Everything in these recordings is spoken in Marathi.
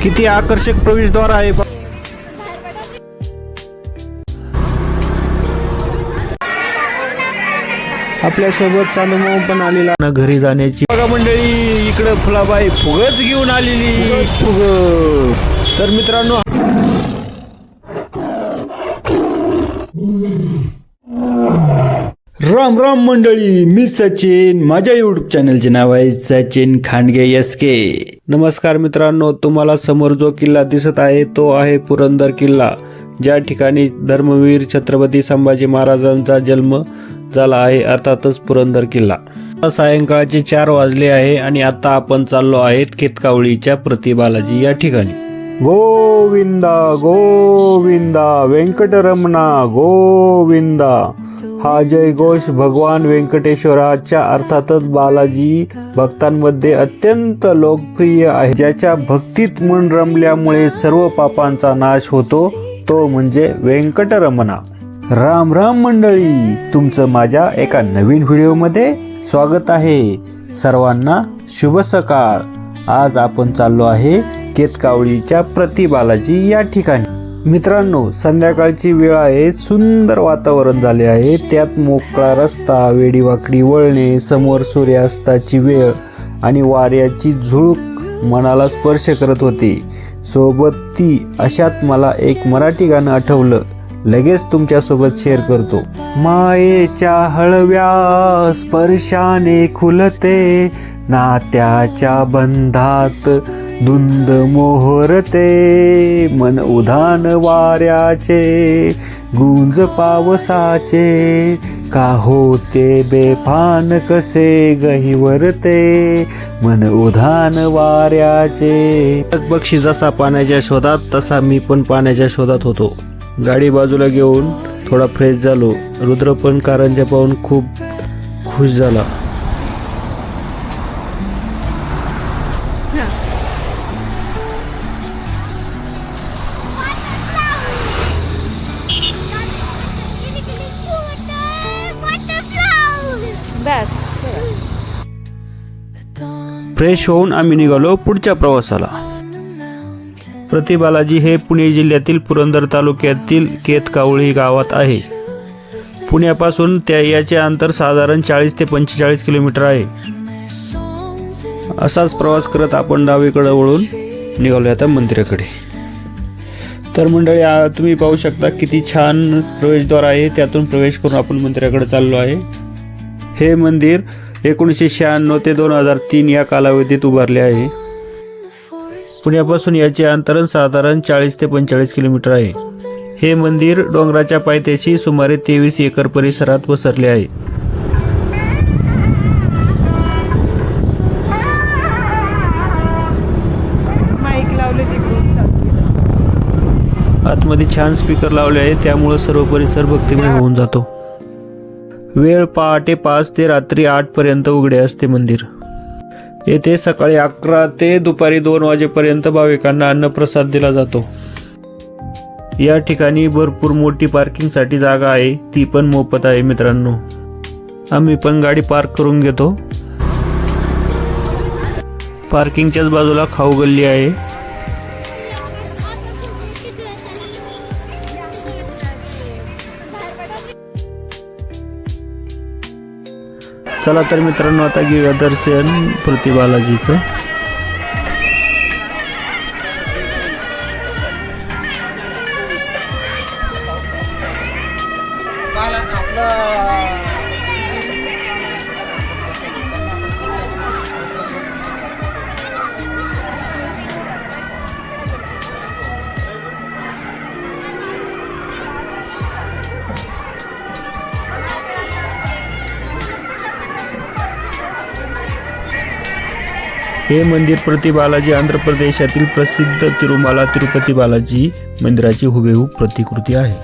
किती आकर्षक प्रवेशद्वार आहे. आपल्या सोबत चालू पण आलेला ना घरी जाण्याची. बघा मंडळी, इकडे फुलाबाई फुगच घेऊन आलेली. फुग तर मित्रांनो, राम राम मंडळी, मी सचिन. माझ्या युट्यूब चॅनलचे नाव आहे सचिन खांडगे SK. नमस्कार मित्रांनो, तुम्हाला समोर जो किल्ला दिसत आहे तो आहे पुरंदर किल्ला, ज्या ठिकाणी धर्मवीर छत्रपती संभाजी महाराजांचा जन्म झाला आहे, अर्थातच पुरंदर किल्ला. सायंकाळचे 4 वाजले आहे आणि आता आपण चाललो आहेत केतकावळीच्या प्रति बालाजी या ठिकाणी. गोविंदा गोविंदा वेंकटरमणा गोविंदा हा जयघोष भगवान व्यंकटेश्वराच्या अर्थातच बालाजी भक्तांमध्ये अत्यंत लोकप्रिय आहे. ज्याच्या भक्तीत मन रमल्यामुळे सर्व पापांचा नाश होतो, तो म्हणजे व्यंकटरमणा. राम राम मंडळी, तुमचं माझ्या एका नवीन व्हिडिओमध्ये स्वागत आहे. सर्वांना शुभ सकाळ. आज आपण चाललो आहे केतकावळीच्या प्रति बालाजी या ठिकाणी. मित्रांनो, संध्याकाळची वेळ आहे, सुंदर वातावरण झाले आहे, त्यात मोकळा रस्ता, वेडीवाकडी वळणे, समोर सूर्यास्ताची वेळ आणि वाऱ्याची झुळूक मनाला स्पर्श करत होती. सोबत ती अशात मला एक मराठी गाणं आठवलं, लगेच तुमच्या सोबत शेअर करतो. मायेच्या हळव्या स्पर्शाने खुलते, नात्याच्या बंधात धुंद मोहरते, मन उधाण वाऱ्याचे, गुंज पावसाचे, का होते बेफान कसे गहिवरते, मन उधाण वाऱ्याचे. पक्षी जसा पाण्याच्या शोधात तसा मी पण पाण्याच्या शोधात होतो. गाडी बाजूला घेऊन थोडा फ्रेश झालो. रुद्र पण कारंजा पाहून खूप खुश झाला. फ्रेश होऊन आम्ही निघालो पुढच्या प्रवासाला. प्रति बालाजी हे पुणे जिल्ह्यातील पुरंदर तालुक्यातील केतकावळी गावात आहे. पुण्यापासून याचे अंतर साधारण 40 ते 45 किलोमीटर आहे. असाच प्रवास करत आपण डावीकडे वळून निघालो आता मंदिराकडे. तर मंडळी, तुम्ही पाहू शकता किती छान प्रवेशद्वार आहे, त्यातून प्रवेश करून आपण मंदिराकडे चाललो आहे. हे मंदिर 1996 ते 2003 या कालावधीत उभारले आहे. पुण्यापासून याचे अंतर साधारण 40 ते 45 किलोमीटर आहे. हे मंदिर डोंगराच्या पायथ्याशी सुमारे 23 एकर परिसरात पसरले आहे. आतमध्ये छान स्पीकर लावले आहे, त्यामुळे सर्व परिसर भक्तिमय होऊन जातो. वेळ पहाटे 5 ते रात्री 8 पर्यंत उघडे असते मंदिर. येथे सकाळी 11 ते दुपारी 2 वाजेपर्यंत भाविकांना अन्नप्रसाद दिला जातो. या ठिकाणी भरपूर मोठी पार्किंगसाठी जागा आहे, ती पण मोफत आहे. मित्रांनो, आम्ही पण गाडी पार्क करून घेतो. पार्किंगच्याच बाजूला खाऊ गल्ली आहे. चला तर मित्रांनो, आता घेऊया दर्शन प्रति बालाजीचं. हे मंदिर प्रति बालाजी आंध्र प्रदेशातील प्रसिद्ध तिरुमाला तिरुपती बालाजी मंदिराची हुबेहूब प्रतिकृती आहे.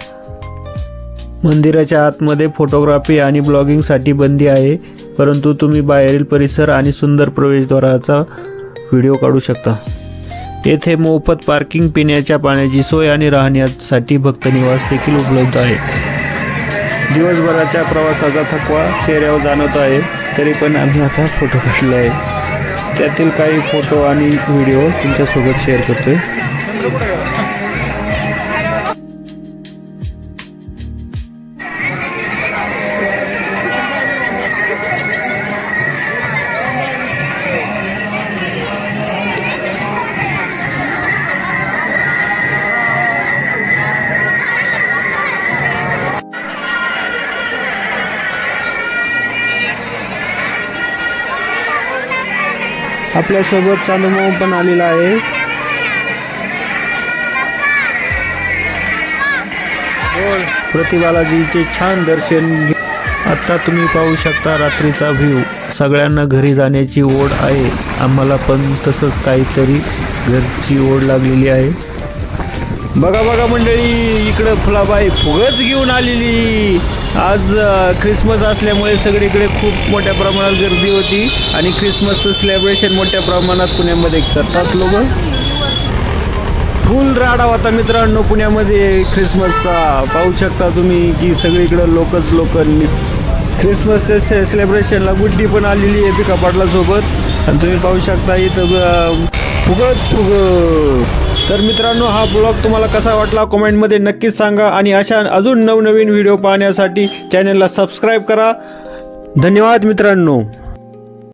मंदिराच्या आतमध्ये फोटोग्राफी आणि ब्लॉगिंगसाठी बंदी आहे, परंतु तुम्ही बाहेरील परिसर आणि सुंदर प्रवेशद्वाराचा व्हिडिओ काढू शकता. येथे मोफत पार्किंग, पिण्याच्या पाण्याची सोय आणि राहण्यासाठी भक्त निवास देखील उपलब्ध आहे. दिवसभराच्या प्रवासाचा थकवा चेहऱ्यावर जाणवत आहे, तरी पण आम्ही आता फोटो काढले आहे. त्यातील काही फोटो आणि व्हिडिओ तुमच्यासोबत शेअर करतोय. आपल्यासोबत चांदूमामा पण आलेला आहे. प्रतिबालाजीचे छान दर्शन आता तुम्ही पाहू शकता. रात्रीचा व्ह्यू. सगळ्यांना घरी जाण्याची ओढ आहे. आम्हाला पण तसंच काहीतरी घरची ओढ लागलेली आहे. बघा बघा मंडळी, इकडं फुलाबाई फुगच घेऊन आलेली. आज ख्रिसमस असल्यामुळे सगळीकडे खूप मोठ्या प्रमाणात गर्दी होती आणि ख्रिसमसचं सेलिब्रेशन मोठ्या प्रमाणात पुण्यामध्ये करतात लोक. फुल राडा होता मित्रांनो पुण्यामध्ये ख्रिसमसचा. पाहू शकता तुम्ही की सगळीकडे लोकच लोक. ख्रिसमसच्या सेलिब्रेशनला गुड्डी पण आलेली आहे पिका पाटला सोबत आणि तुम्ही पाहू शकता इथं फुगत. तर मित्रांनो, हा ब्लॉग तुम्हाला कसा वाटला कमेंटमध्ये नक्कीच सांगा आणि अशा अजून नवनवीन व्हिडिओ पाहण्यासाठी चॅनलला सबस्क्राईब करा. धन्यवाद मित्रांनो.